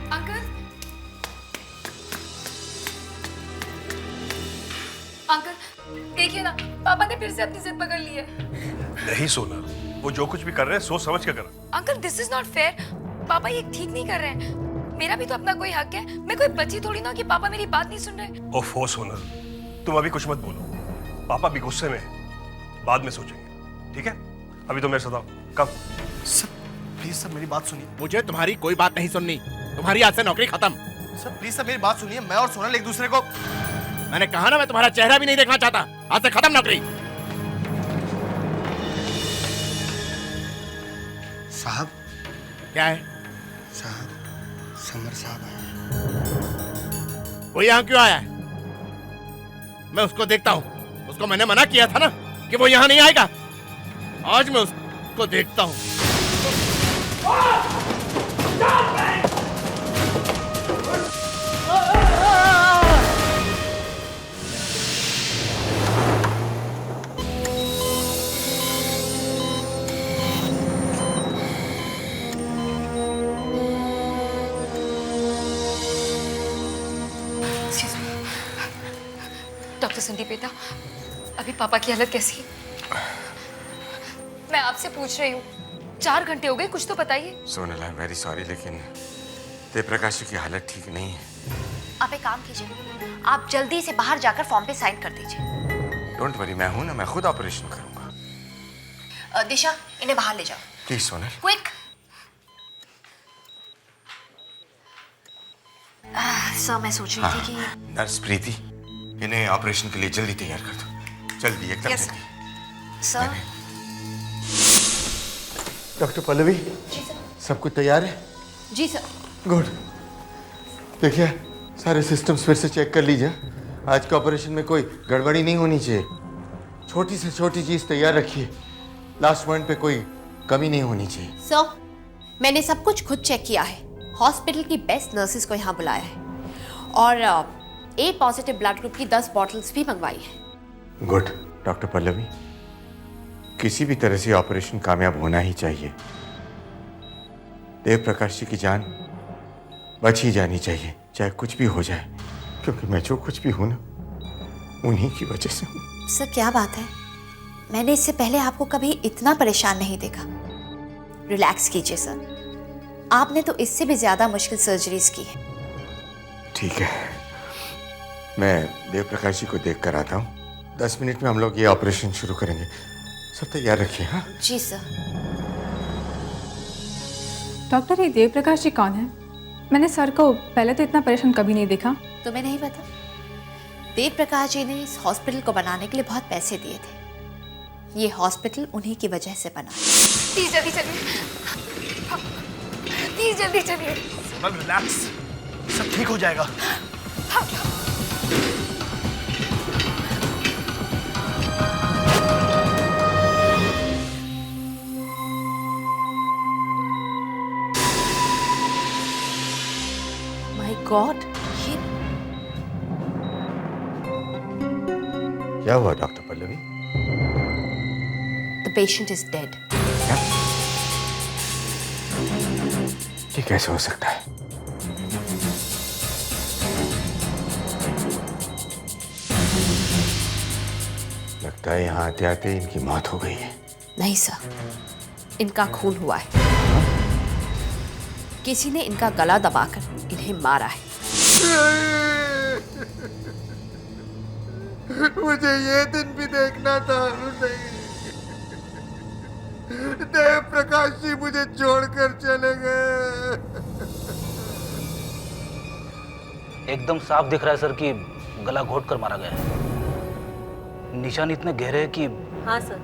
Uncle, uncle देखिए ना, पापा ने फिर से अपनी जिद पकड़ ली है। नहीं सोना, वो जो कुछ भी कर रहे हैं सोच समझ के कर। Uncle this is not fair. पापा ये ठीक नहीं कर रहे हैं। मेरा भी तो अपना कोई हक है। मैं कोई बच्ची थोड़ी ना कि पापा मेरी बात नहीं सुन रहे। ओफो सोना, तुम अभी कुछ मत बोलो। पापा भी गुस्से में हैं। बाद में सोचेंगे, ठीक है? अभी तो मेरे साथ आओ। कब? सर प्लीज सर मेरी बात सुनिए। मुझे तुम्हारी कोई बात नहीं सुननी। तुम्हारी आज से नौकरी खत्म। सर प्लीज सर मेरी बात सुनिए। मैं और सोनल एक दूसरे को। मैंने कहा ना, मैं तुम्हारा चेहरा भी नहीं देखना चाहता। आज से खत्म नौकरी। साहब। क्या है? साहब, समर साहब आए। वो यहाँ क्यों आया है? मैं उसको देखता हूँ। उसको मैंने मना किया था ना कि वो यहाँ नहीं आएगा। आज मैं उसको देखता हूँ। डॉक्टर संदीप बेटा, अभी पापा की हालत कैसी है? मैं आपसे पूछ रही हूँ, 4 घंटे हो गए, कुछ तो बताइए। Sonal, I am very sorry, लेकिन देवप्रकाश की हालत ठीक नहीं है। आप एक काम कीजिए, आप जल्दी से बाहर जाकर फॉर्म पे साइन कर दीजिए। डोंट वरी, मैं हूं ना, मैं खुद ऑपरेशन करूंगा। दिशा, इन्हें बाहर ले जाओ। प्लीज सोनल। क्विक। सर मैं सोच रही थी कि नर्स प्रीति, इन्हें ऑपरेशन के लिए जल्दी तैयार कर दो। जल्दी, एकदम Yes, जल्दी। सर। डॉक्टर पल्लवी, जी सर। सब कुछ तैयार है? जी सर। गुड। देखिए, सारे सिस्टम्स फिर से चेक कर लीजिए। आज के ऑपरेशन में कोई गड़बड़ी नहीं होनी चाहिए। छोटी से छोटी चीज़ तैयार रखिए। लास्ट पॉइंट पे कोई कमी नहीं होनी चाहिए। सर, मैंने सब कुछ खुद चेक किया है। हॉस्पिटल की बेस्ट नर्सेज को यहाँ बुलाया है और ए पॉजिटिव ब्लड ग्रुप की 10 बॉटल्स भी मंगवाई है। गुड। डॉक्टर पल्लवी, किसी भी तरह से ऑपरेशन कामयाब होना ही चाहिए। देवप्रकाश जी की जान बच ही जानी चाहिए, चाहे कुछ भी हो जाए, क्योंकि मैं जो कुछ भी हूं ना, उन्हीं की वजह से हूं। सर क्या बात है, मैंने इससे पहले आपको कभी इतना परेशान नहीं देखा। रिलैक्स कीजिए सर, आपने तो इससे भी ज्यादा मुश्किल सर्जरीज की है। ठीक है, मैं देवप्रकाश जी को देख कर आता हूँ। 10 मिनट में हम लोग ये ऑपरेशन शुरू करेंगे। सब तैयार रखिए। हाँ जी सर। डॉक्टर, ये देवप्रकाश जी कौन है? मैंने सर को पहले तो इतना परेशान कभी नहीं देखा। तुम्हें नहीं पता? देवप्रकाश जी ने इस हॉस्पिटल को बनाने के लिए बहुत पैसे दिए थे। ये हॉस्पिटल उन्हीं की वजह से बना। प्लीज जल्दी चलिए, प्लीज जल्दी चलिए। सोनल रिलैक्स, सब ठीक हो जाएगा। माय गॉड, ये क्या हुआ doctor Pallavi? The patient is dead. ये कैसे हो सकता है? लगता है यहाँ आते आते इनकी मौत हो गई है। नहीं सर, इनका खून हुआ है। किसी ने इनका गला दबाकर इन्हें मारा है। मुझे ये दिन भी देखना था। देव प्रकाश जी मुझे छोड़कर चले गए। एकदम साफ दिख रहा है सर कि गला घोट कर मारा गया है। निशान इतने गहरे हैं कि हाँ सर,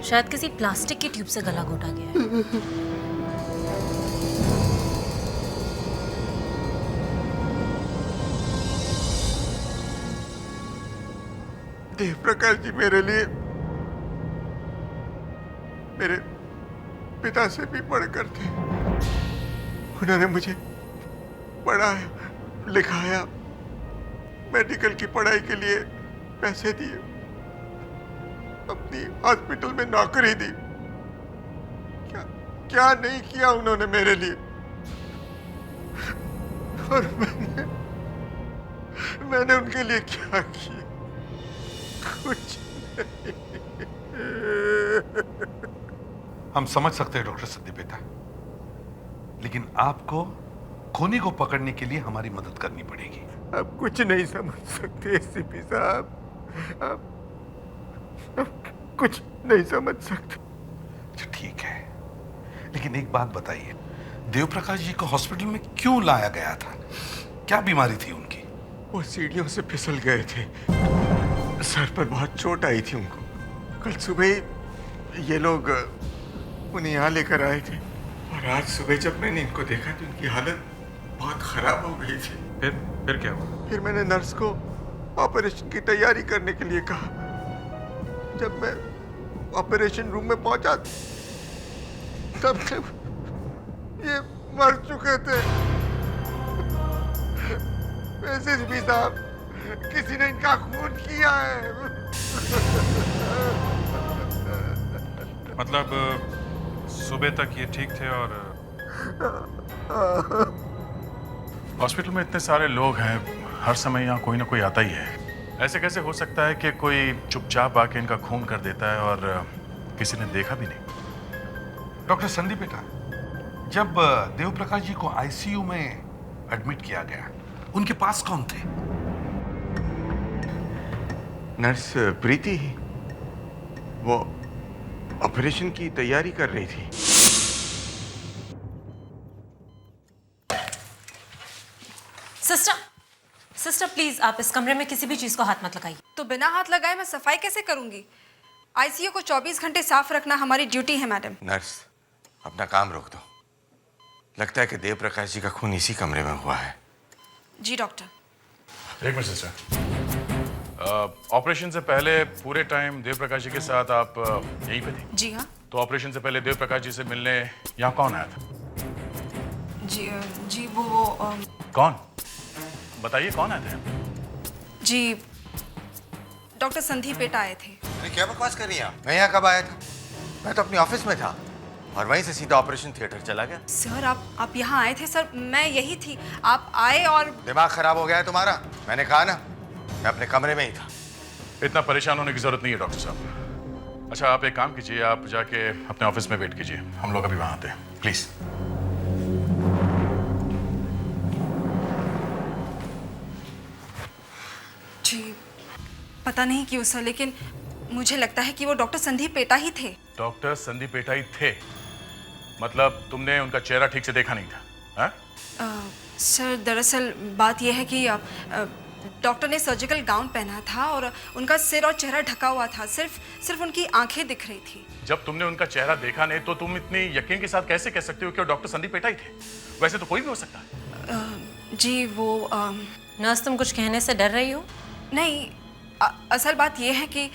शायद किसी प्लास्टिक की ट्यूब से गला घोटा गया है। देव प्रकाश जी मेरे लिए मेरे पिता से भी बढ़कर थे। उन्होंने मुझे पढ़ाया, लिखाया, मेडिकल की पढ़ाई के लिए पैसे दिए, अपनी हॉस्पिटल में नौकरी दी। क्या क्या नहीं किया उन्होंने मेरे लिए। और मैंने उनके लिए क्या किया? कुछ हम समझ सकते हैं डॉक्टर संदीप बेटा, लेकिन आपको खूनी को पकड़ने के लिए हमारी मदद करनी पड़ेगी। आप कुछ नहीं समझ सकते एसीपी साहब, आप कुछ नहीं समझ सकते। अच्छा ठीक है, लेकिन एक बात बताइए, देव प्रकाश जी को हॉस्पिटल में क्यों लाया गया था? क्या बीमारी थी उनकी? वो सीढ़ियों से फिसल गए थे, सर पर बहुत चोट आई थी उनको। कल सुबह ये लोग उन्हें यहाँ लेकर आए थे और आज सुबह जब मैंने इनको देखा तो इनकी हालत बहुत खराब हो गई थी। फिर क्या हुआ? फिर मैंने नर्स को ऑपरेशन की तैयारी करने के लिए कहा। जब मैं ऑपरेशन रूम में पहुंचा तब ये मर चुके थे। एसएसपी साहब, किसी ने इनका खून किया है। मतलब सुबह तक ये ठीक थे और हॉस्पिटल में इतने सारे लोग हैं, हर समय यहाँ कोई ना कोई आता ही है। ऐसे कैसे हो सकता है कि कोई चुपचाप आके इनका खून कर देता है और किसी ने देखा भी नहीं? डॉक्टर संदीप बेटा, जब देव प्रकाश जी को आईसीयू में एडमिट किया गया, उनके पास कौन थे? नर्स प्रीति, वो ऑपरेशन की तैयारी कर रही थी। सिस्टर प्लीज, आप इस कमरे में किसी भी चीज को हाथ मत लगाइए। तो बिना हाथ लगाए मैं सफाई कैसे करूंगी? आईसीयू को 24 घंटे साफ रखना हमारी ड्यूटी है मैडम। नर्स, अपना काम रोक दो। लगता है कि देव प्रकाश जी का खून इसी कमरे में हुआ है। जी डॉक्टर। एक मिनट सिस्टर, ऑपरेशन से पहले पूरे टाइम देव प्रकाश जी के साथ आप यहीं पे थी? जी हाँ। तो ऑपरेशन से पहले देव प्रकाश जी से मिलने यहाँ कौन आया था? जी वो कौन? बताइए कौन आए थे? जी डॉक्टर संदीप बेटा आए थे। अरे क्या बकवास कर रही हैं आप? मैं यहाँ कब आया था? मैं तो अपने ऑफिस में था और वहीं से सीधा ऑपरेशन थिएटर चला गया। सर आप यहाँ आए थे? सर मैं यही थी, आप आए और दिमाग खराब हो गया है तुम्हारा? मैंने कहा ना, मैं अपने कमरे में ही था। इतना परेशान होने की जरूरत नहीं है डॉक्टर साहब। अच्छा आप एक काम कीजिए, आप जाके अपने ऑफिस में वेट कीजिए, हम लोग अभी वहाँ आते हैं, प्लीज। जी पता नहीं क्यों सर, लेकिन मुझे लगता है कि वो डॉक्टर संदीप बेटा ही थे। डॉक्टर संदीप बेटा ही थे? मतलब तुमने उनका चेहरा ठीक से देखा नहीं था? हा? सर दरअसल बात यह है कि डॉक्टर ने सर्जिकल गाउन पहना था और उनका सिर और चेहरा ढका हुआ था, सिर्फ उनकी आंखें दिख रही थी। जब तुमने उनका चेहरा देखा नहीं तो तुम इतनी यकीन के साथ कैसे कह सकते हो कि वो डॉक्टर संदीप बेटा ही थे? वैसे तो कोई भी हो सकता है। जी वो नर्स, तुम कुछ कहने से डर रही हो? नहीं, असल बात यह है कि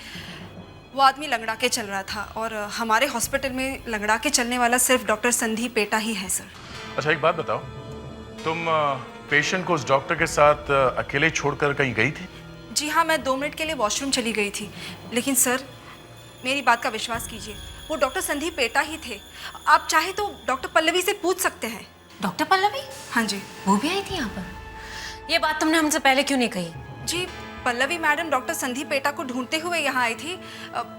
वो आदमी लंगड़ा के चल रहा था और हमारे हॉस्पिटल में लंगड़ा के चलने वाला सिर्फ डॉक्टर संदीप बेटा ही है सर। अच्छा एक बात बताओ, तुम पेशेंट को उस डॉक्टर के साथ अकेले छोड़कर कहीं गई थी? जी हाँ, मैं 2 मिनट के लिए वॉशरूम चली गई थी, लेकिन सर मेरी बात का विश्वास कीजिए, वो डॉक्टर संदीप बेटा ही थे। आप चाहे तो डॉक्टर पल्लवी से पूछ सकते हैं। डॉक्टर पल्लवी? हाँ जी। वो भी आई थी यहाँ पर? ये बात तुमने हमसे पहले क्यों नहीं कही? जी पल्लवी मैडम डॉक्टर संदीप बेटा को ढूंढते हुए यहाँ आई थी।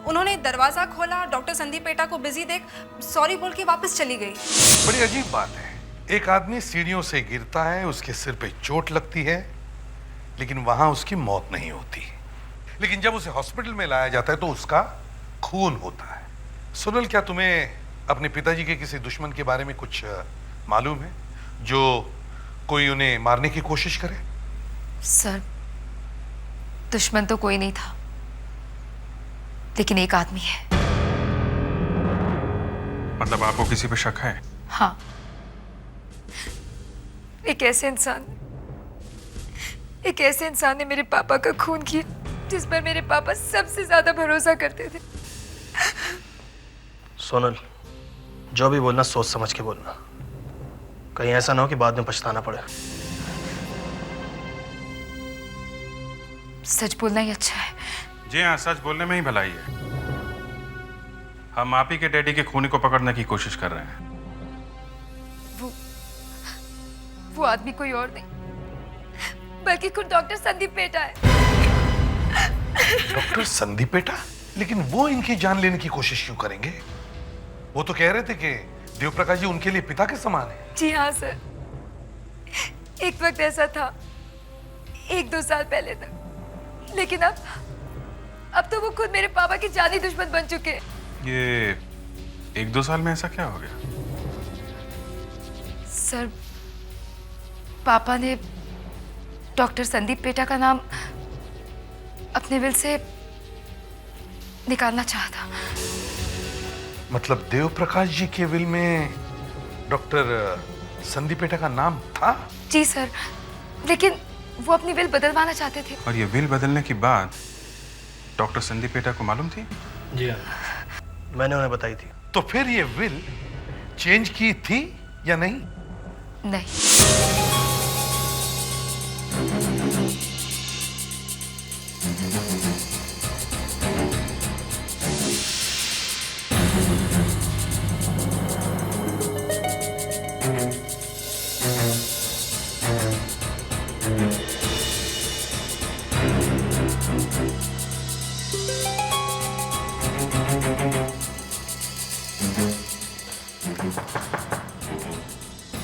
उन्होंने दरवाजा खोला, डॉक्टर संदीप बेटा को बिजी देख सॉरी बोल के वापस चली गई। बड़ी अजीब बात है, एक आदमी सीढ़ियों से गिरता है, उसके सिर पे चोट लगती है, लेकिन वहां उसकी मौत नहीं होती। लेकिन जब उसे हॉस्पिटल में लाया जाता है तो उसका खून होता है। सुनील, क्या तुम्हें अपने पिताजी के किसी दुश्मन के बारे में कुछ मालूम है जो कोई उन्हें मारने की कोशिश करे? सर दुश्मन तो कोई नहीं था, लेकिन एक आदमी है। मतलब आपको किसी पे शक है? हाँ, एक ऐसे इंसान ने मेरे पापा का खून किया जिस पर मेरे पापा सबसे ज्यादा भरोसा करते थे। सोनल, जो भी बोलना सोच समझ के बोलना, कहीं ऐसा ना हो कि बाद में पछताना पड़े। सच बोलना ही अच्छा है। जी हाँ, सच बोलने में ही भलाई है। हम आप ही के डैडी के खूनी को पकड़ने की कोशिश कर रहे हैं। वो आदमी कोई और नहीं, बल्कि खुद डॉक्टर संदीप पेटा है। डॉक्टर संदीप बेटा? लेकिन वो इनकी जान लेने की कोशिश क्यों करेंगे? वो तो कह रहे थे कि देव प्रकाश जी उनके लिए पिता के समान है। जी हाँ सर, एक वक्त ऐसा था, 1-2 साल पहले तक, लेकिन अब तो वो खुद मेरे पापा के जानी दुश्मन बन चुके हैं। ये 1-2 साल में ऐसा क्या हो गया? सर, पापा ने डॉक्टर संदीप पेटा का नाम अपने विल से निकालना चाहा था। मतलब देव प्रकाश जी के विल में डॉक्टर संदीप पेटा का नाम था? जी सर, लेकिन वो अपनी विल बदलवाना चाहते थे। और ये विल बदलने की बात डॉक्टर संदीप पेटा को मालूम थी? जी हाँ, मैंने उन्हें बताई थी। तो फिर ये विल चेंज की थी या नहीं? नहीं।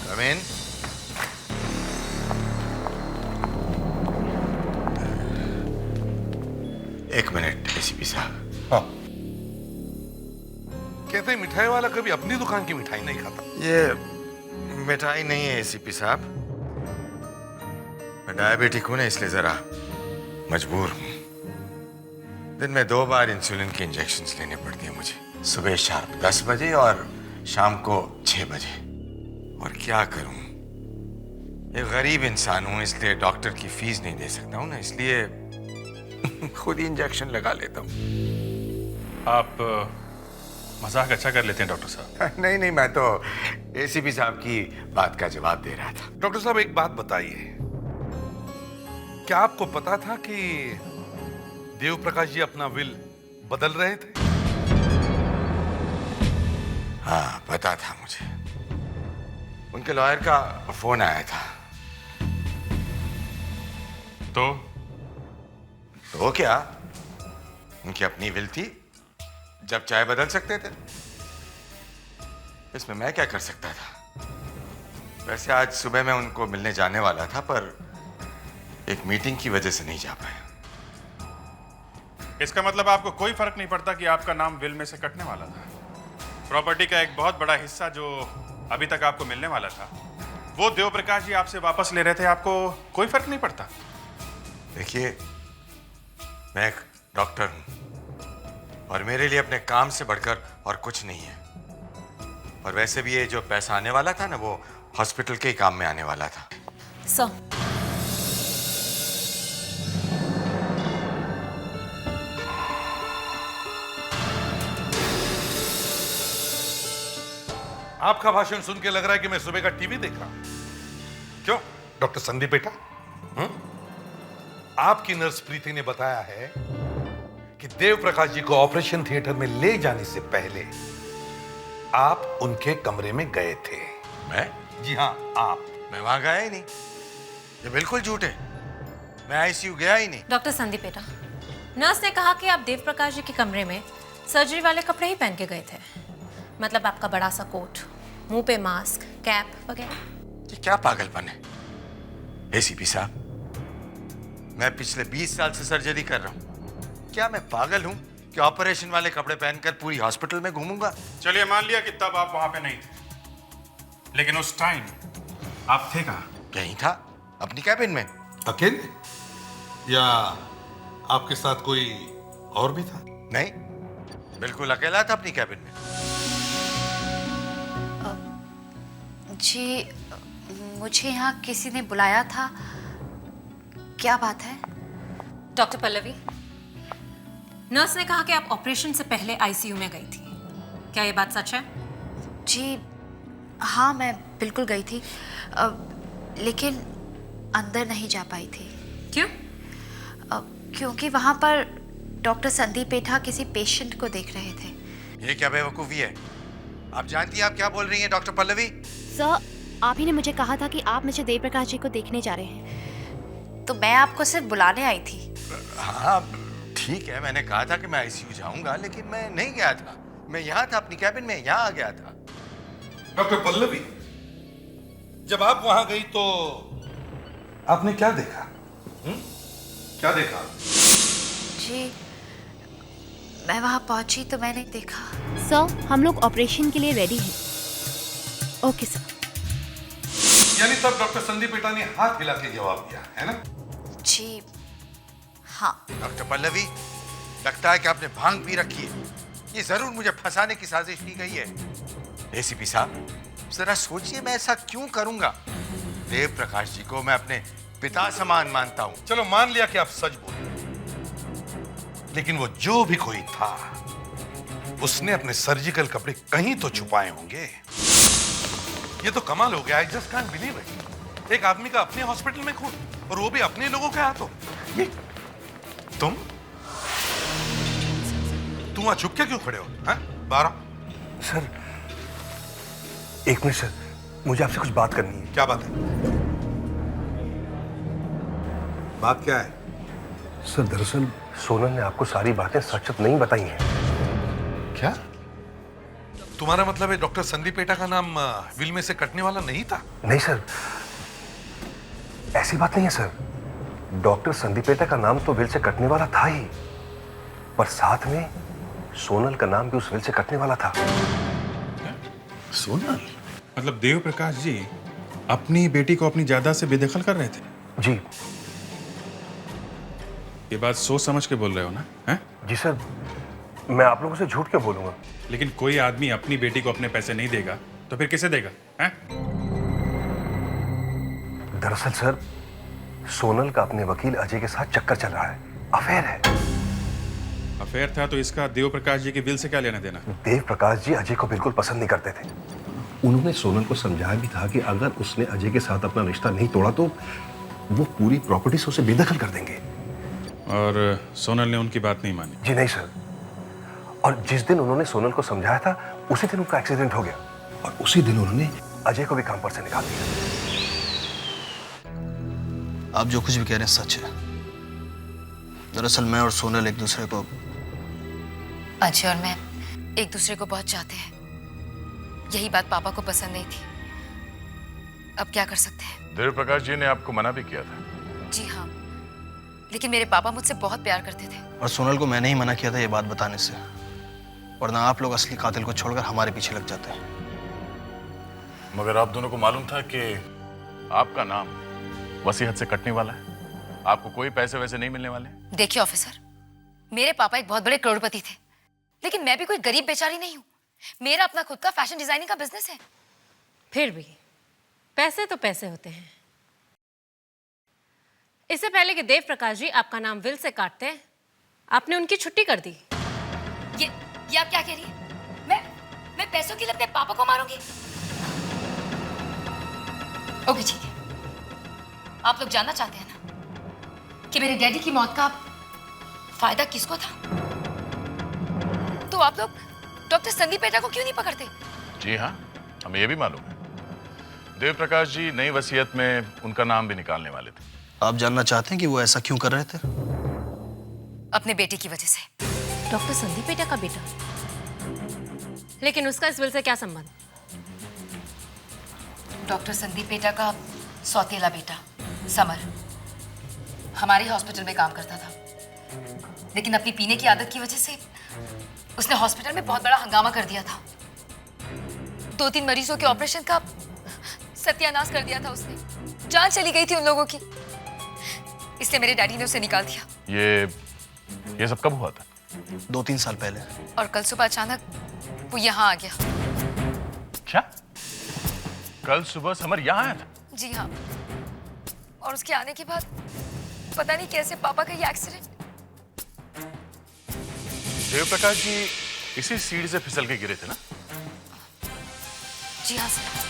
Come in. एक मिनट एसीपी साहब। हाँ। कहते हैं मिठाई वाला कभी अपनी दुकान की मिठाई नहीं खाता। ये मिठाई नहीं है एसीपी साहब, मैं डायबिटिक हूं ना, इसलिए जरा मजबूर हूं। दिन में 2 बार इंसुलिन के इंजेक्शन्स लेने पड़ते हैं मुझे, सुबह शार्प 10 बजे और शाम को 6 बजे। और क्या करूं, एक गरीब इंसान हूं, इसलिए डॉक्टर की फीस नहीं दे सकता हूं ना, इसलिए खुद ही इंजेक्शन लगा लेता हूं। आप मजाक अच्छा कर लेते हैं डॉक्टर साहब। नहीं नहीं, मैं तो एसीपी साहब की बात का जवाब दे रहा था। डॉक्टर साहब एक बात बताइए, क्या आपको पता था कि देव प्रकाश जी अपना विल बदल रहे थे? हाँ, पता था मुझे। उनके लॉयर का फोन आया था। तो क्या, उनकी अपनी विल थी, जब चाहे बदल सकते थे। इसमें मैं क्या कर सकता था? वैसे आज सुबह मैं उनको मिलने जाने वाला था, पर एक मीटिंग की वजह से नहीं जा पाया। इसका मतलब आपको कोई फर्क नहीं पड़ता कि आपका नाम विल में से कटने वाला था? प्रॉपर्टी का एक बहुत बड़ा हिस्सा जो अभी तक आपको मिलने वाला था, वो देव प्रकाश जी आपसे वापस ले रहे थे, आपको कोई फर्क नहीं पड़ता? देखिए, मैं एक डॉक्टर हूं और मेरे लिए अपने काम से बढ़कर और कुछ नहीं है। और वैसे भी ये जो पैसा आने वाला था ना, वो हॉस्पिटल के ही काम में आने वाला था। सर, आपका भाषण सुन के लग रहा है कि मैं सुबह का टीवी देख रहा हूं। क्यों डॉक्टर संदीप बेटा? आपकी नर्स प्रीति ने बताया है कि देव प्रकाश जी को ऑपरेशन थिएटर में ले जाने से पहले आप उनके कमरे में गए थे। मैं? जी हाँ, आप। मैं वहां गया ही नहीं, ये बिल्कुल झूठ है। मैं आईसीयू गया ही नहीं। डॉक्टर संदीप बेटा, नर्स ने कहा कि आप देव प्रकाश जी के कमरे में सर्जरी वाले कपड़े ही पहन के गए थे। मतलब आपका बड़ा सा कोट, मुंह पे मास्क, कैप वगैरह। ये क्या पागलपन है एसीपी साहब? मैं पिछले 20 साल से सर्जरी कर रहा हूं। क्या मैं पागल हूं कि ऑपरेशन वाले कपड़े पहनकर पूरी हॉस्पिटल में घूमूंगा? चलिए मान लिया कि तब आप वहां पे नहीं थे, लेकिन उस टाइम आप थे कहां? यहीं था, अपनी कैबिन में। अकेले या आपके साथ कोई और भी था? नहीं, बिल्कुल अकेला था अपनी कैबिन में। जी, मुझे यहाँ किसी ने बुलाया था। क्या बात है? डॉक्टर पल्लवी, नर्स ने कहा कि आप ऑपरेशन से पहले आईसीयू में गई थी। क्या ये बात सच है? जी हाँ, मैं बिल्कुल गई थी, लेकिन अंदर नहीं जा पाई थी। क्यों? क्योंकि वहाँ पर डॉक्टर संदीप पेठा किसी पेशेंट को देख रहे थे। ये क्या बेवकूफ़ी है? आप जानती हैं आप क्या बोल रही हैं डॉक्टर पल्लवी? सर, आप ही ने मुझे कहा था कि आप मिस्टर देव प्रकाश जी को देखने जा रहे हैं। तो मैं आपको सिर्फ बुलाने आई थी। हाँ ठीक है, मैंने कहा था कि मैं आईसीयू जाऊंगा, लेकिन मैं नहीं गया था। मैं यहाँ था अपनी कैबिन में, यहाँ आ गया था। डॉक्टर पल्लवी, जब आप वहां गई तो आपने क्या देखा? क्या देखा? जी मैं वहां पहुंची तो मैंने देखा। सर हम लोग ऑपरेशन के लिए रेडी हैं। Okay sir. यानी तब डॉक्टर संदीप पेटा ने हाथ हिला के जवाब दिया है ना? जी हाँ। डॉक्टर पल्लवी, लगता है कि आपने भांग पी रखी है। ये जरूर मुझे फंसाने की साजिश की गई है। एसीपी साहब, जरा सोचिए, मैं ऐसा क्यों करूंगा? देव प्रकाश जी को मैं अपने पिता समान मानता हूं। चलो मान लिया कि आप सच बोल रहे, लेकिन वो जो भी कोई था उसने अपने सर्जिकल कपड़े कहीं तो छुपाए होंगे। ये तो कमाल हो गया। I just can't believe it. एक आदमी का अपने हॉस्पिटल में खून, और वो भी अपने लोगों के हाथों। ये तुम वहां चुप के क्यों खड़े हो? हैं? बारह सर एक मिनट सर, मुझे आपसे कुछ बात करनी है। क्या बात है? बात क्या है? सर दरअसल सोनल ने आपको सारी बातें सच सच नहीं बताई हैं। क्या? तुम्हारा मतलब है डॉक्टर संदीप पेटा का नाम विल में से कटने वाला नहीं था? नहीं सर, ऐसी बात नहीं है सर। डॉक्टर संदीप पेटा का नाम तो विल से कटने वाला था ही, पर साथ में सोनल का नाम भी उस विल से कटने वाला था। सोनल? मतलब देव प्रकाश जी अपनी बेटी को अपनी जायदाद से बेदखल कर रहे थे? जी। ये बात सोच समझ के बोल रहे हो ना? हैं? जी सर, मैं आप लोगों से झूठ क्यों बोलूंगा? लेकिन कोई आदमी अपनी बेटी को अपने पैसे नहीं देगा तो फिर किसे देगा? हैं? दरअसल सर, सोनल का अपने वकील अजय के साथ चक्कर चल रहा है, अफेयर है। अफेयर था तो इसका देव प्रकाश जी के विल से क्या लेना देना? देव प्रकाश जी अजय को बिल्कुल पसंद नहीं करते थे। उन्होंने सोनल को समझाया भी था कि अगर उसने अजय के साथ अपना रिश्ता नहीं तोड़ा तो वो पूरी प्रॉपर्टी से उसे बेदखल कर देंगे। और सोनल ने उनकी बात नहीं मानी? जी नहीं सर, और जिस दिन उन्होंने सोनल को समझाया था उसी दिन उनका एक्सीडेंट हो गया, और उसी दिन उन्होंने अजय को भी काम पर से निकाल दिया। आप जो कुछ भी कह रहे हैं सच है। दरअसल मैं और सोनल एक दूसरे को, अजय और मैं एक दूसरे को बहुत चाहते हैं। यही बात पापा को पसंद नहीं थी। अब क्या कर सकते हैं? देव प्रकाश जी ने आपको मना भी किया था? जी हाँ, लेकिन मेरे पापा मुझसे बहुत प्यार करते थे। और सोनल को मैंने ही मना किया था ये बात बताने से, वरना आप लोग असली कातिल को छोड़कर हमारे पीछे लग जाते हैं। मगर आप दोनों को मालूम था कि आपका नाम वसीयत से कटने वाला है? आपको कोई पैसे वैसे नहीं मिलने वाले? देखिए ऑफिसर, मेरे पापा एक बहुत बड़े करोड़पति थे, लेकिन मैं भी कोई गरीब बेचारी नहीं हूँ। मेरा अपना खुद का फैशन डिजाइनिंग का बिजनेस है। फिर भी पैसे तो पैसे होते हैं। इससे पहले कि देव प्रकाश जी आपका नाम विल से काटते, आपने उनकी छुट्टी कर दी। ये आप क्या कह रही है? मैं पैसों के लिए अपने पापा को मारूंगी? ओके ठीक है। आप लोग जानना चाहते हैं ना कि मेरे डैडी की मौत का फायदा किसको था? तो आप लोग डॉक्टर संदीप पेटा को क्यों नहीं पकड़ते? जी हाँ, हमें यह भी मालूम है। देव प्रकाश जी नई वसीयत में उनका नाम भी निकालने वाले थे। आप जानना चाहते हैं कि वो ऐसा क्यों कर रहे थे? अपने बेटे की वजह से। डॉक्टर संदीप पेटा का बेटा? लेकिन उसका इस विल से क्या संबंध? डॉक्टर संदीप पेटा का सौतेला बेटा समर हमारे हॉस्पिटल में काम करता था, लेकिन अपनी पीने की आदत की वजह से उसने हॉस्पिटल में बहुत बड़ा हंगामा कर दिया था। 2-3 मरीजों के ऑपरेशन का सत्यानाश कर दिया था उसने। जान चली गई थी उन लोगों की, इसलिए मेरे डैडी ने उसे निकाल दिया। ये सब कब हुआ था? 2-3 साल पहले। और कल सुबह अचानक वो यहाँ आ गया। क्या? कल सुबह समर यहाँ आया था? जी हाँ, और उसके आने के बाद पता नहीं कैसे पापा का ये एक्सीडेंट। देव प्रकाश जी इसी सीढ़ी से फिसल के गिरे थे ना? जी हाँ सर।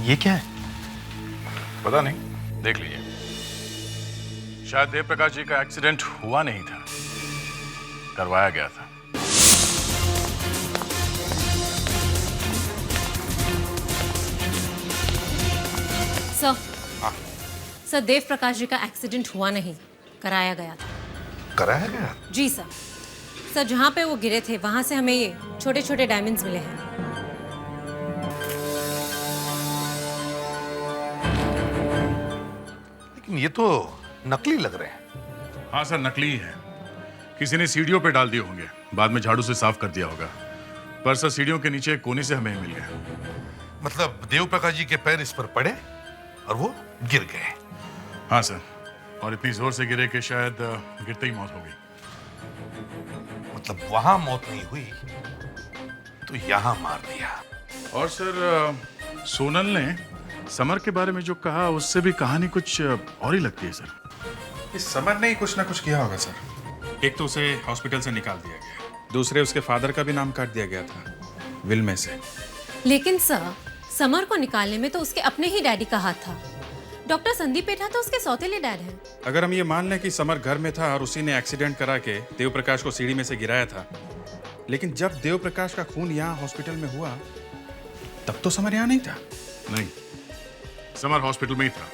ये क्या है? पता नहीं, देख लीजिए। शायद देव प्रकाश जी का एक्सीडेंट हुआ नहीं था, करवाया गया था। सर, देव प्रकाश जी का एक्सीडेंट हुआ नहीं, कराया गया था। कराया गया? जी सर। सर, जहाँ पे वो गिरे थे वहां से हमें ये छोटे छोटे डायमंड्स मिले हैं। लेकिन ये तो नकली लग रहे हैं। हाँ सर, नकली ही है। किसी ने सीढ़ियों पे डाल दिए होंगे, बाद में झाड़ू से साफ कर दिया होगा। पर सर, सीढ़ियों के नीचे कोने से हमें मिल गया। मतलब देव प्रकाश जी के पैर इस पर पड़े और वो गिर गए। हाँ सर, और इतनी जोर से गिरे कि शायद गिरते ही मौत हो गई। मतलब वहां मौत नहीं हुई तो यहां मार दिया। और सर, सोनल ने समर के बारे में जो कहा उससे भी कहानी कुछ और ही लगती है सर। इस समर ने ही कुछ ना कुछ किया होगा सर। एक तो उसे हॉस्पिटल से निकाल दिया गया, दूसरे उसके फादर का भी नाम काट दिया गया था विल में से। लेकिन सर, समर को निकालने में तो उसके अपने ही डैडी का हाथ था। डॉक्टर संदीप पेठा तो उसके सौतेले डैड हैं। अगर हम ये मान लें कि समर घर में था और उसी ने एक्सीडेंट करा के देव प्रकाश को सीढ़ी में से गिराया था, लेकिन जब देव प्रकाश का खून यहाँ हॉस्पिटल में हुआ तब तो समर यहाँ नहीं था। नहीं, समर हॉस्पिटल में ही था।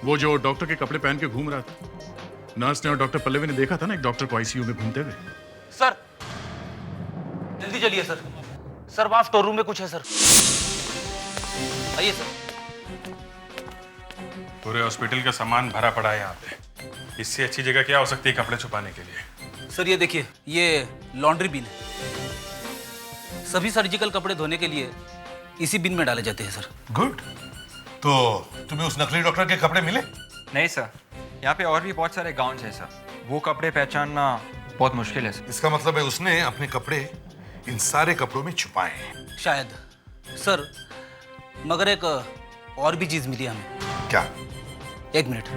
वो जो डॉक्टर के कपड़े पहन के घूम रहा था, नर्स ने और डॉक्टर पल्लवी ने देखा था ना एक डॉक्टर को आईसीयू में घूमते हुए। सर जल्दी चलिए सर। सर, वहां स्टोर रूम में कुछ है सर। आइए सर। पूरे हॉस्पिटल का सामान भरा पड़ा है यहाँ पे। इससे अच्छी जगह क्या हो सकती है कपड़े छुपाने के लिए? सर ये देखिए, ये लॉन्ड्री बिन है। सभी सर्जिकल कपड़े धोने के लिए इसी बिन में डाले जाते हैं सर। गुड। तो तुम्हें उस नकली डॉक्टर के कपड़े मिले? नहीं सर, यहाँ पे और भी बहुत सारे गाउन्स हैं सर, वो कपड़े पहचानना बहुत मुश्किल है सर। इसका मतलब है उसने अपने कपड़े इन सारे कपड़ों में छुपाए हैं। शायद सर, मगर एक और भी चीज मिली हमें। क्या? एक मिनट।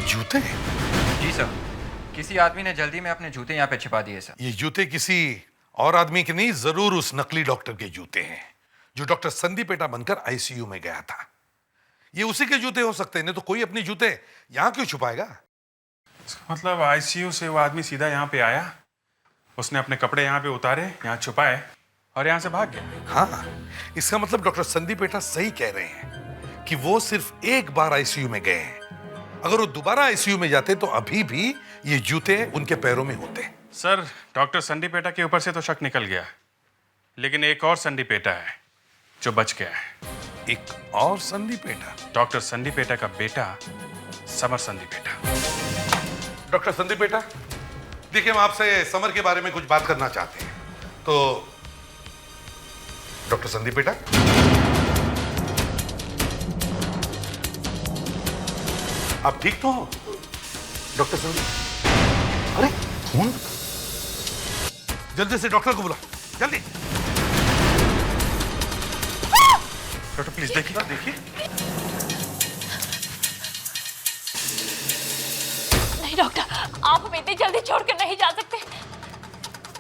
जूते? जी सर, किसी आदमी ने जल्दी में अपने जूते यहाँ पे छिपा दिए सर। ये जूते किसी और आदमी के नहीं, जरूर उस नकली डॉक्टर के जूते हैं जो डॉक्टर संदीप पेटा बनकर आईसीयू में गया था। ये उसी के जूते हो सकते हैं, नहीं तो कोई अपने जूते यहाँ क्यों छुपाएगा? मतलब आईसीयू से वो आदमी सीधा यहाँ पे आया, उसने अपने कपड़े यहाँ पे उतारे, यहाँ छुपाए और यहाँ से भाग गया। हाँ, इसका मतलब डॉक्टर संदीप पेटा सही कह रहे हैं कि वो सिर्फ एक बार आईसीयू में गए हैं। अगर वो दोबारा आईसीयू में जाते तो अभी भी ये जूते उनके पैरों में होते। सर, डॉक्टर संदीप पेटा के ऊपर से तो शक निकल गया, लेकिन एक और संदीप पेटा है जो बच गया है। एक और Sandeep PETA? Doctor Sandeep PETA का बेटा summer Sandeep PETA. Doctor Sandeep PETA, देखिए हम आपसे समर के बारे में कुछ बात करना चाहते हैं। तो डॉक्टर संदीप पेटा, आप ठीक तो हो? डॉक्टर संदीप, अरे खून! जल्दी से डॉक्टर को बुला, जल्दी। डॉक्टर प्लीज देखिए। देखिए। नहीं डॉक्टर, आप हमें इतनी जल्दी छोड़कर नहीं जा सकते।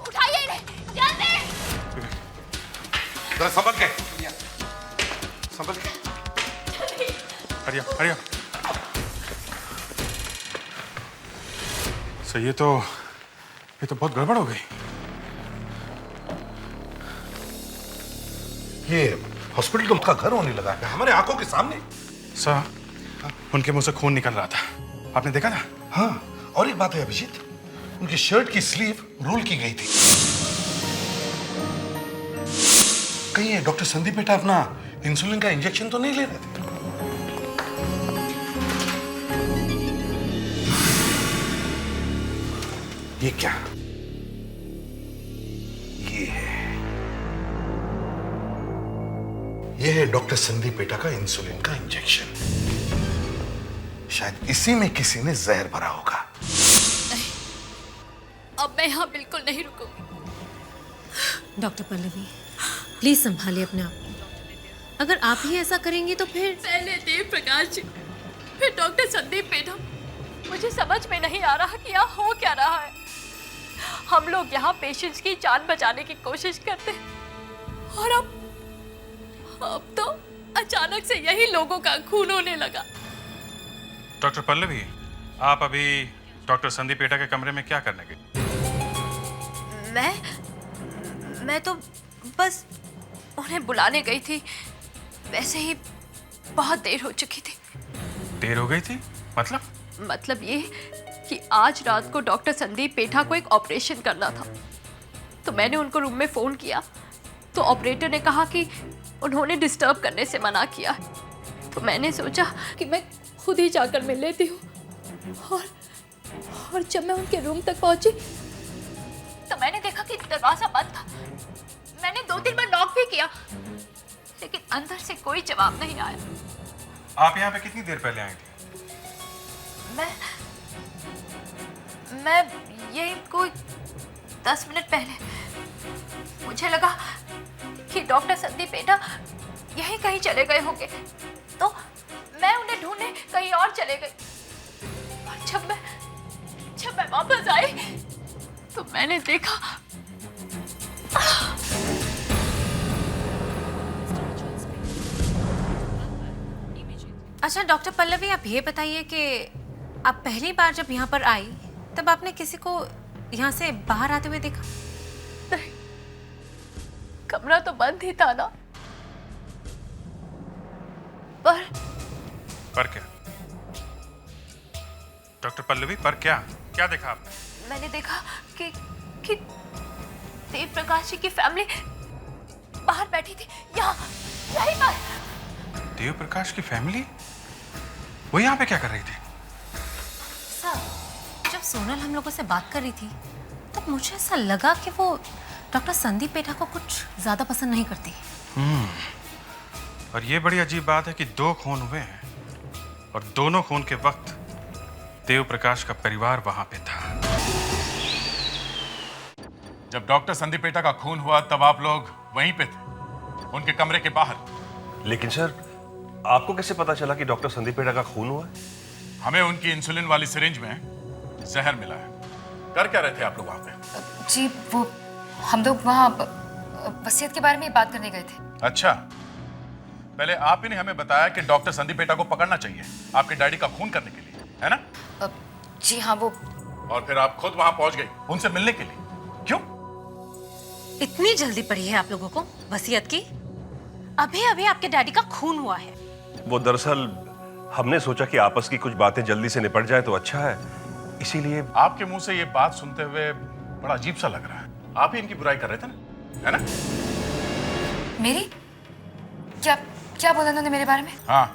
उठाइए इन्हें, जल्दी। जरा संभल के, संभल के। हरिया, हरिया। सर, ये तो बहुत गड़बड़ हो गई। ये हॉस्पिटल तो उसका घर होने लगा है, हमारे आंखों के सामने। सर, उनके मुंह से खून निकल रहा था, आपने देखा था? हाँ, और एक बात है अभिजीत, उनकी शर्ट की स्लीव रोल की गई थी। कहीं ये डॉक्टर संदीप पेटा अपना इंसुलिन का इंजेक्शन तो नहीं ले रहे थे? ये क्या? ये है डॉक्टर संदीप पेटा का इंसुलिन का इंजेक्शन। शायद इसी में किसी ने जहर भरा होगा। नहीं, अब मैं यहाँ बिल्कुल नहीं रुकूंगी। डॉक्टर पल्लवी, प्लीज संभालिए अपने आप को। अगर आप ही ऐसा करेंगे तो फिर पहले देव प्रकाश जी फिर डॉक्टर संदीप पेठा। मुझे समझ में नहीं आ रहा कि यहाँ हो क्या रहा है। हम लोग यहाँ पेशेंट्स की जान बचाने की कोशिश करते हैं और अब तो अचानक से यही लोगों का खून होने लगा। डॉक्टर पल्लवी, आप अभी डॉक्टर संदीप पेठा के कमरे में क्या करने गए? मैं तो बस उन्हें बुलाने गई थी। वैसे ही बहुत देर हो चुकी थी। देर हो गई थी? मतलब ये कि आज रात को डॉक्टर संदीप पेठा को एक ऑपरेशन करना था। तो मैंने उनको रूम में फ़ोन किया तो ऑपरेटर ने कहा कि उन्होंने डिस्टर्ब करने से मना किया। तो मैंने सोचा कि मैं खुद ही जाकर मिल लेती हूँ। और जब मैं उनके रूम तक पहुंची तो मैंने देखा कि दरवाजा बंद था। मैंने 2-3 बार नॉक भी किया लेकिन अंदर से कोई जवाब नहीं आया। आप यहाँ पे कितनी देर पहले आई थी? मैं यही कोई 10 मिनट पहले। मुझे लगा कि डॉक्टर संदीप पेठा यहीं कहीं चले गए होंगे तो मैं उन्हें ढूंढने कहीं और चले गई। और जब मैं वापस आई तो मैंने देखा अच्छा डॉक्टर पल्लवी, आप ये बताइए कि आप पहली बार जब यहाँ पर आई तब आपने किसी को यहाँ से बाहर आते हुए देखा? नहीं, कमरा तो बंद ही था ना। पर क्या? डॉक्टर पल्लवी, पर क्या देखा आपने? मैंने देखा कि देव प्रकाश जी की फैमिली बाहर बैठी थी, यहीं पर। देव प्रकाश की फैमिली? वो यहाँ पे क्या कर रही थी? सर, जब सोनल हम लोगों से बात कर रही थी तब मुझे ऐसा लगा कि वो डॉक्टर संदीप पेठा को कुछ ज्यादा पसंद नहीं करती। और ये बड़ी अजीब बात है कि 2 खून हुए हैं और दोनों खून के वक्त देव प्रकाश का परिवार वहां पे था। जब डॉक्टर संदीप पेठा का खून हुआ तब आप लोग वहीं पे थे, उनके कमरे के बाहर। लेकिन सर, आपको कैसे पता चला कि डॉक्टर संदीप पेठा का खून हुआ? हमें उनकी इंसुलिन वाली सिरिंज में जहर मिला है। कर क्या रहे थे आप लोग वहां पे? जी वो हम लोग वहाँ वसीयत के बारे में बात करने गए थे। अच्छा, पहले आप ही ने हमें बताया कि डॉक्टर संदीप पेठा को पकड़ना चाहिए आपके डैडी का खून करने के लिए, है ना? जी हाँ, वो। और फिर आप खुद वहां पहुंच गई उनसे मिलने के लिए, क्यों? इतनी जल्दी पड़ी है आप लोगों को वसीयत की? अभी आपके डैडी का खून हुआ है। वो दरअसल हमने सोचा कि आपस की कुछ बातें जल्दी से निपट जाए तो अच्छा है, इसीलिए। आपके मुंह से ये बात सुनते हुए बड़ा अजीब सा लग रहा है। आप ही इनकी बुराई कर रहे थे ना, है ना? मेरी? क्या बोला उन्होंने मेरे बारे में? हाँ,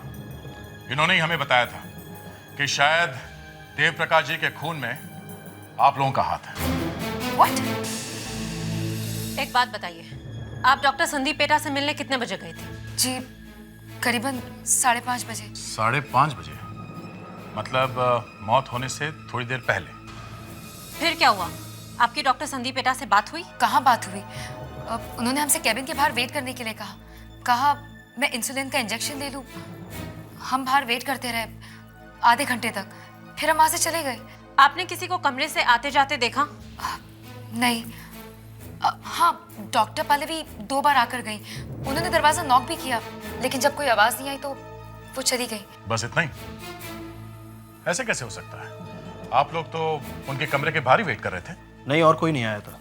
इन्होंने ही हमें बताया था कि शायद देव प्रकाश जी के खून में आप लोगों का हाथ है। What? एक बात बताइए, आप डॉक्टर संदीप पेठा से मिलने कितने बजे गए थे? जी करीबन 5:30 बजे। 5:30 बजे? मतलब मौत होने से थोड़ी देर पहले। फिर क्या हुआ? आपकी डॉक्टर संदीप पेठा से बात हुई? कहाँ बात हुई? उन्होंने हमसे कैबिन के बाहर वेट करने के लिए कहा मैं इंसुलिन का इंजेक्शन ले लूं। हम बाहर वेट करते रहे आधे घंटे तक, फिर हम वहां से चले गए। आपने किसी को कमरे से आते जाते देखा? नहीं। हाँ, डॉक्टर पल्लवी 2 बार आकर गई। उन्होंने दरवाजा नॉक भी किया लेकिन जब कोई आवाज नहीं आई तो वो चली गई। बस इतना ही? ऐसे कैसे हो सकता है? आप लोग तो उनके कमरे के बाहर ही वेट कर रहे थे। नहीं, और कोई नहीं आया था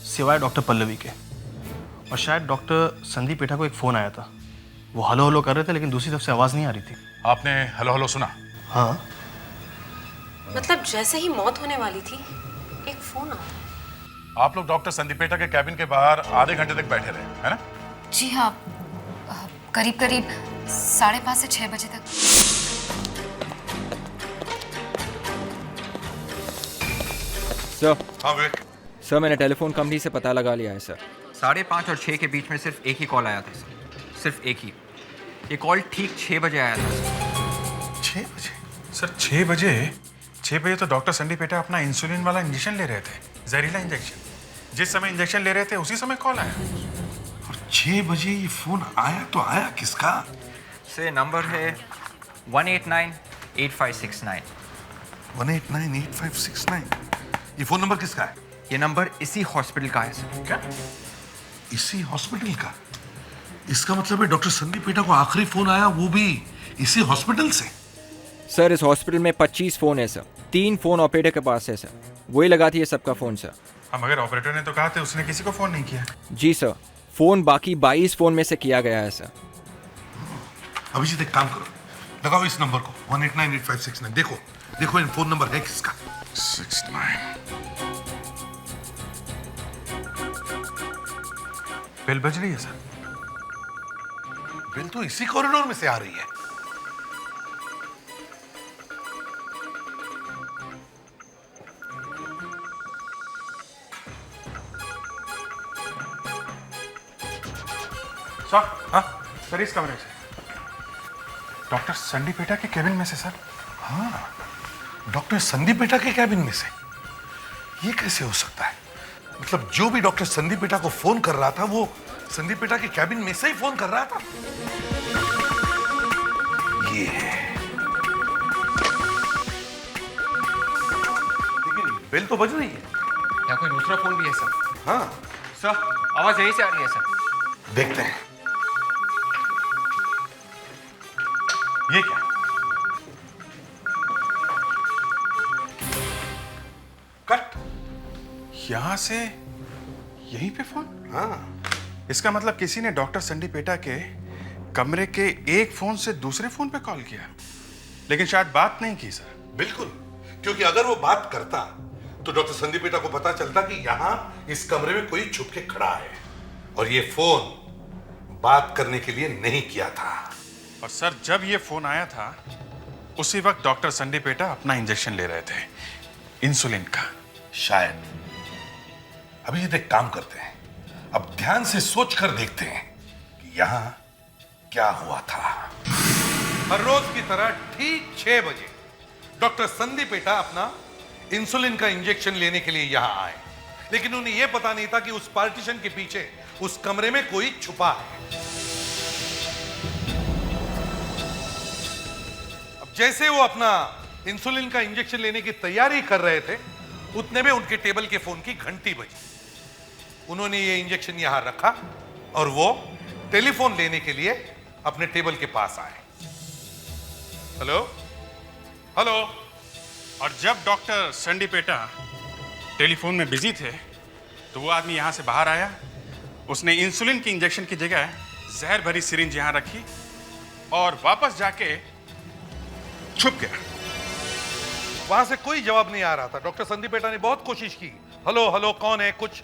सिवाय डॉक्टर पल्लवी के। और शायद डॉक्टर संदीप पेठा को एक फोन आया था, वो हेलो हेलो कर रहे थे लेकिन दूसरी तरफ से आवाज नहीं आ रही थी। आपने हेलो हेलो सुना? हाँ। मतलब जैसे ही मौत होने वाली थी एक फोन आया। आप लोग डॉक्टर संदीप पेठा के कैबिन के बाहर आधे घंटे तक बैठे रहे, है ना? जी हाँ, करीब 5:30 से 6 बजे तक। सर। हाँ विवेक। सर, मैंने टेलीफोन कंपनी से पता लगा लिया है सर। 5:30 और 6 के बीच में सिर्फ एक ही कॉल आया था सर, सिर्फ एक ही। ये कॉल ठीक 6 बजे आया था सर। 6 बजे? सर 6 बजे? 6 बजे तो डॉक्टर संदीप पेठा अपना इंसुलिन वाला इंजेक्शन ले रहे थे, जहरीला इंजेक्शन। जिस समय इंजेक्शन ले रहे थे उसी समय कॉल आया। और 6 बजे ये फोन आया तो आया किसका? से नंबर है 189 8569। 1898569। ये फोन नंबर किसका है? ये नंबर इसी हॉस्पिटल का है सर। क्या? इसी हॉस्पिटल का? इसका मतलब है डॉक्टर संदीप पेटा को आखिरी फोन आया वो भी इसी हॉस्पिटल से? सर इस हॉस्पिटल में 25 फोन है सर। 3 फोन ऑपरेटर के पास है सर, वही लगाती है सबका फोन सर। हम मगर ऑपरेटर ने तो कहा था उसने किसी को फोन नहीं किया। जी सर, फोन बाकी 22 फोन में से किया गया है सर। अभिजीत एक काम करो, लगाओ इस नंबर को 1898569। देखो देखो इन फोन नंबर है किसका? 69। बेल बज रही है सर। बेल तो इसी कॉरिडोर में से आ रही है। सर, हाँ सर, इस कमरे से डॉक्टर संदीप पेटा के केबिन में से सर। हाँ, डॉक्टर संदीप पेटा के कैबिन में से? ये कैसे हो सकता है? मतलब जो भी डॉक्टर संदीप पेटा को फोन कर रहा था वो संदीप पेटा के कैबिन में से ही फोन कर रहा था। ये लेकिन बेल तो बज रही है। क्या कोई दूसरा फोन भी है सर? हाँ सर, आवाज यहीं से आ रही है सर। देखते हैं। ये क्या? कट। यहां से यहीं पे फोन? हाँ। इसका मतलब किसी ने डॉक्टर संदीप पेटा के कमरे के एक फोन से दूसरे फोन पे कॉल किया, लेकिन शायद बात नहीं की सर। बिल्कुल, क्योंकि अगर वो बात करता तो डॉक्टर संदीप पेटा को पता चलता कि यहां इस कमरे में कोई छुप के खड़ा है और ये फोन बात करने के लिए नहीं किया था। और सर जब ये फोन आया था उसी वक्त डॉक्टर संदीप पेटा अपना इंजेक्शन ले रहे थे, इंसुलिन का। शायद। अभी ये काम करते हैं, अब ध्यान से सोच कर देखते हैं कि यहां क्या हुआ था। हर रोज की तरह ठीक 6 बजे डॉक्टर संदीप पेटा अपना इंसुलिन का इंजेक्शन लेने के लिए यहां आए, लेकिन उन्हें यह पता नहीं था कि उस पार्टीशन के पीछे उस कमरे में कोई छुपा है। अब जैसे वो अपना इंसुलिन का इंजेक्शन लेने की तैयारी कर रहे थे, उतने में उनके टेबल के फोन की घंटी बजी। उन्होंने ये इंजेक्शन यहां रखा और वो टेलीफोन लेने के लिए अपने टेबल के पास आए। Hello hello. और जब डॉक्टर संदीप पेटा टेलीफोन में बिजी थे तो वो आदमी यहां से बाहर आया, उसने इंसुलिन की इंजेक्शन की जगह जहर भरी सिरिंज यहां रखी और वापस जाके छुप गया। वहां से कोई जवाब नहीं आ रहा था। डॉक्टर संदीप पेटा ने बहुत कोशिश की, हेलो हेलो कौन है कुछ।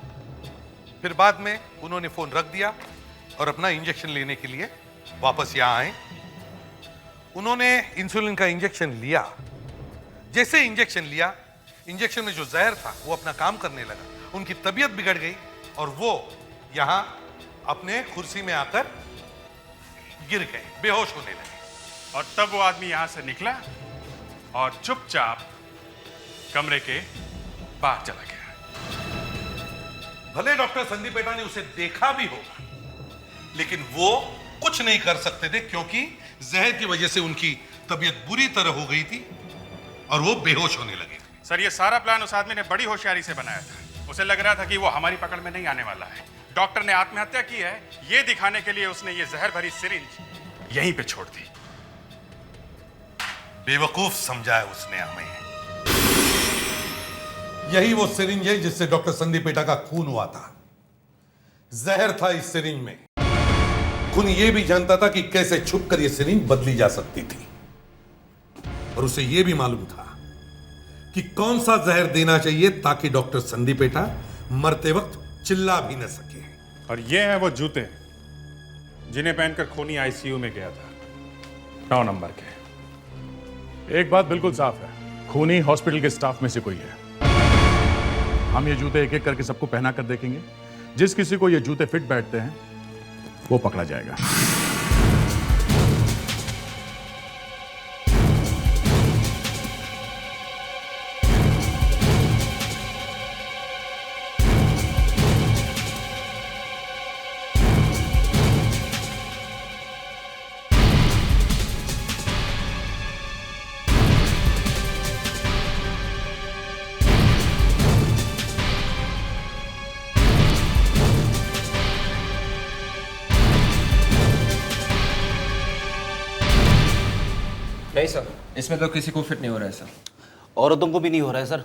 फिर बाद में उन्होंने फोन रख दिया और अपना इंजेक्शन लेने के लिए वापस यहां आए। उन्होंने इंसुलिन का इंजेक्शन लिया। जैसे इंजेक्शन लिया, इंजेक्शन में जो जहर था वो अपना काम करने लगा। उनकी तबीयत बिगड़ गई और वो यहां अपने कुर्सी में आकर गिर गए, बेहोश होने लगे। और तब वो आदमी यहां से निकला और चुपचाप कमरे के बाहर चला गया। भले डॉक्टर संदीप पेटा ने उसे देखा भी होगा, लेकिन वो कुछ नहीं कर सकते थे क्योंकि जहर की वजह से उनकी तबीयत बुरी तरह हो गई थी और वो बेहोश होने लगे थे। सर ये सारा प्लान उस आदमी ने बड़ी होशियारी से बनाया था। उसे लग रहा था कि वो हमारी पकड़ में नहीं आने वाला है। डॉक्टर ने आत्महत्या की है ये दिखाने के लिए उसने ये जहर भरी सिरिंज यहीं पे छोड़ दी। बेवकूफ समझा है उसने हमें। यही वो सिरिंज है जिससे डॉक्टर संदीप पेटा का खून हुआ था। जहर था इस सिरिंज में। खून ये भी जानता था कि कैसे छुपकर ये सिरिंज बदली जा सकती थी और उसे यह भी मालूम था कि कौन सा जहर देना चाहिए ताकि डॉक्टर संदीप पेटा मरते वक्त चिल्ला भी न सके। और ये हैं वो जूते जिन्हें पहनकर खूनी आईसीयू में गया था, 9 नंबर के। एक बात बिल्कुल साफ है, खूनी हॉस्पिटल के स्टाफ में से कोई है। हम ये जूते एक एक करके सबको पहना कर देखेंगे। जिस किसी को ये जूते फिट बैठते हैं वो पकड़ा जाएगा। नहीं सर, इसमें तो किसी को फिट नहीं हो रहा है सर। औरतों को भी नहीं हो रहा है सर।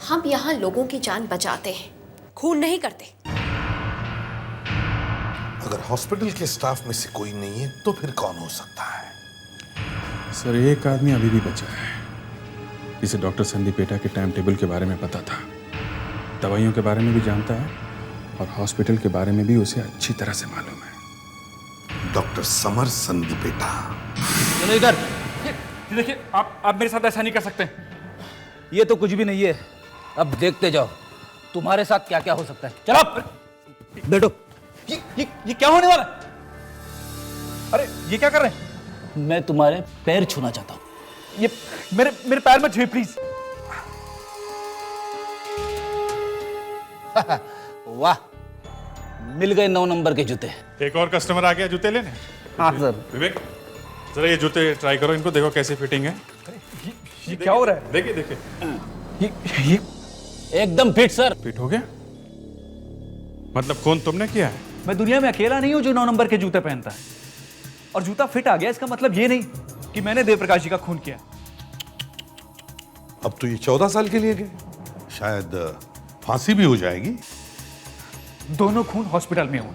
हम यहाँ लोगों की जान बचाते हैं, खून नहीं करते। अगर हॉस्पिटल के स्टाफ में से कोई नहीं है तो फिर कौन हो सकता है? सर एक आदमी अभी भी बचा है जिसे डॉक्टर संदीप पेटा के टाइम टेबल के बारे में पता था, दवाइयों के बारे में भी जानता है और हॉस्पिटल के बारे में भी उसे अच्छी तरह से मालूम है। डॉक्टर समर संदीपेटा। चलो इधर। देखिए आप मेरे साथ ऐसा नहीं कर सकते। ये तो कुछ भी नहीं है, अब देखते जाओ तुम्हारे साथ क्या क्या हो सकता है। चलो बैठो। ये क्या होने वाला? अरे ये क्या कर रहे हैं? मैं तुम्हारे पैर छूना चाहता हूँ। ये मेरे पैर में छुए प्लीज। वाह, मिल गए 9 नंबर के जूते। एक और कस्टमर आ गया जूते लेने। हाँ सर। विवेक जरा ये जूते ट्राई करो, इनको देखो कैसी फिटिंग है। ये क्या हो रहा है? देखिए देखिए ये एकदम फिट सर। फिट हो गया? मतलब खून तुमने किया है? मैं दुनिया में अकेला नहीं हूं जो 9 नंबर के जूते पहनता है। और जूता फिट आ गया इसका मतलब ये नहीं कि मैंने देवप्रकाश जी का खून किया। अब तो ये 14 साल के लिए गए, शायद फांसी भी हो जाएगी। दोनों खून हॉस्पिटल में हुए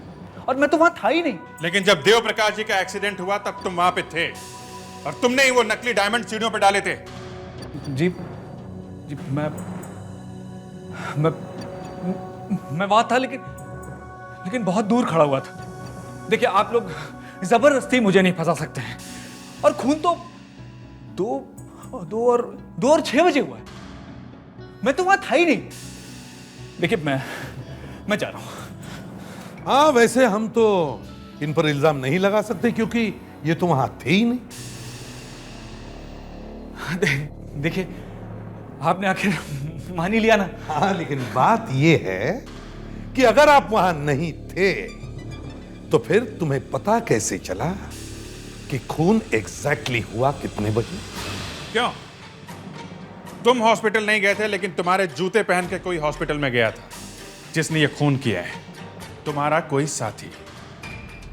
और मैं तो वहां था ही नहीं। लेकिन जब देव प्रकाश जी का एक्सीडेंट हुआ तब तुम वहां पे थे और तुमने ही वो नकली डायमंड सीढ़ियों पे डाले थे। जी मैं वहां था लेकिन बहुत दूर खड़ा हुआ था। देखिए आप लोग जबरदस्ती मुझे नहीं फंसा सकते हैं। और खून तो 2 और 6 बजे हुआ है। मैं तो वहां था ही नहीं। देखिए मैं जा रहा हूं। हाँ वैसे हम तो इन पर इल्जाम नहीं लगा सकते क्योंकि ये तो वहां थे ही नहीं। देखिए आपने आखिर मान ही लिया ना। हाँ लेकिन बात ये है कि अगर आप वहां नहीं थे तो फिर तुम्हें पता कैसे चला कि खून एग्जैक्टली हुआ कितने बजे? क्यों? तुम हॉस्पिटल नहीं गए थे लेकिन तुम्हारे जूते पहन के कोई हॉस्पिटल में गया था जिसने ये खून किया है। तुम्हारा कोई साथी।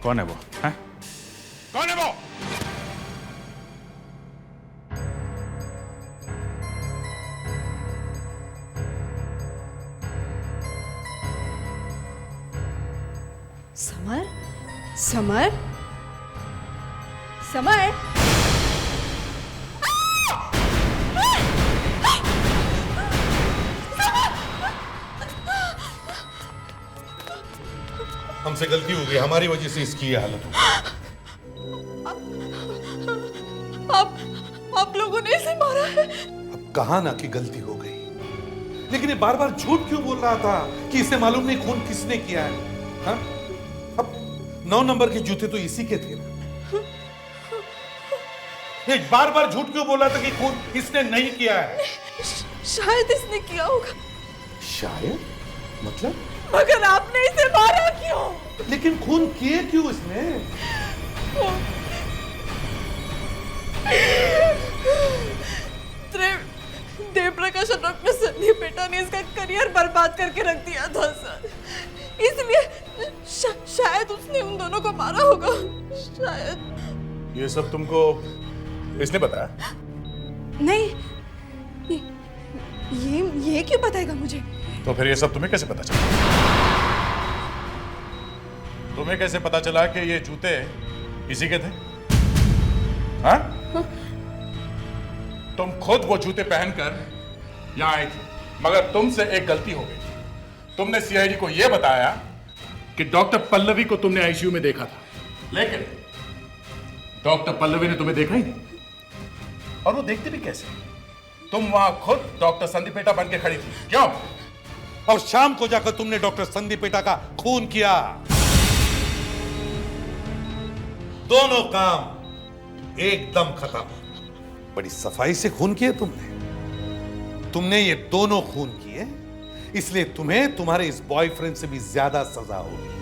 कौन है वो? है? कौन है वो? समर समर समर हमसे गलती हो गई, हमारी वजह से इसकी ये हालत हो गई। आप लोगों ने इसे मारा है। अब कहा ना कि गलती हो गई, लेकिन ये बार बार झूठ क्यों बोल रहा था कि इसे मालूम नहीं खून किसने किया है? हाँ? अब 9 नंबर के जूते तो इसी के थे ना। ये बार बार झूठ क्यों बोल रहा था कि खून इसने नहीं किया है? शायद इसने किया होगा। शायद? मतलब? मगर आपने इसे मारा क्यों? लेकिन खून किए क्यों इसने? देवप्रकाश और डॉक्टर संदीप पेटा ने इसका करियर बर्बाद करके रख दिया था सर। इसलिए शायद उसने उन दोनों को मारा होगा। शायद। ये सब तुमको इसने बताया? नहीं, ये क्यों बताएगा मुझे? तो फिर ये सब तुम्हें कैसे पता चला? तुम्हें कैसे पता चला कि ये जूते इसी के थे? हाँ? तुम खुद वो जूते पहनकर यहां आई थी, मगर तुमसे एक गलती हो गई। तुमने सीआईडी को यह बताया कि डॉक्टर पल्लवी को तुमने आईसीयू में देखा था, लेकिन डॉक्टर पल्लवी ने तुम्हें देखा ही नहीं। और वो देखते भी कैसे? तुम वहां खुद डॉक्टर संदीप पेटा बन के खड़ी थी। क्यों? और शाम को जाकर तुमने डॉक्टर संदीप पेटा का खून किया। दोनों काम एकदम खत्म। बड़ी सफाई से खून किए तुमने ये दोनों खून किए, इसलिए तुम्हें तुम्हारे इस बॉयफ्रेंड से भी ज्यादा सजा होगी।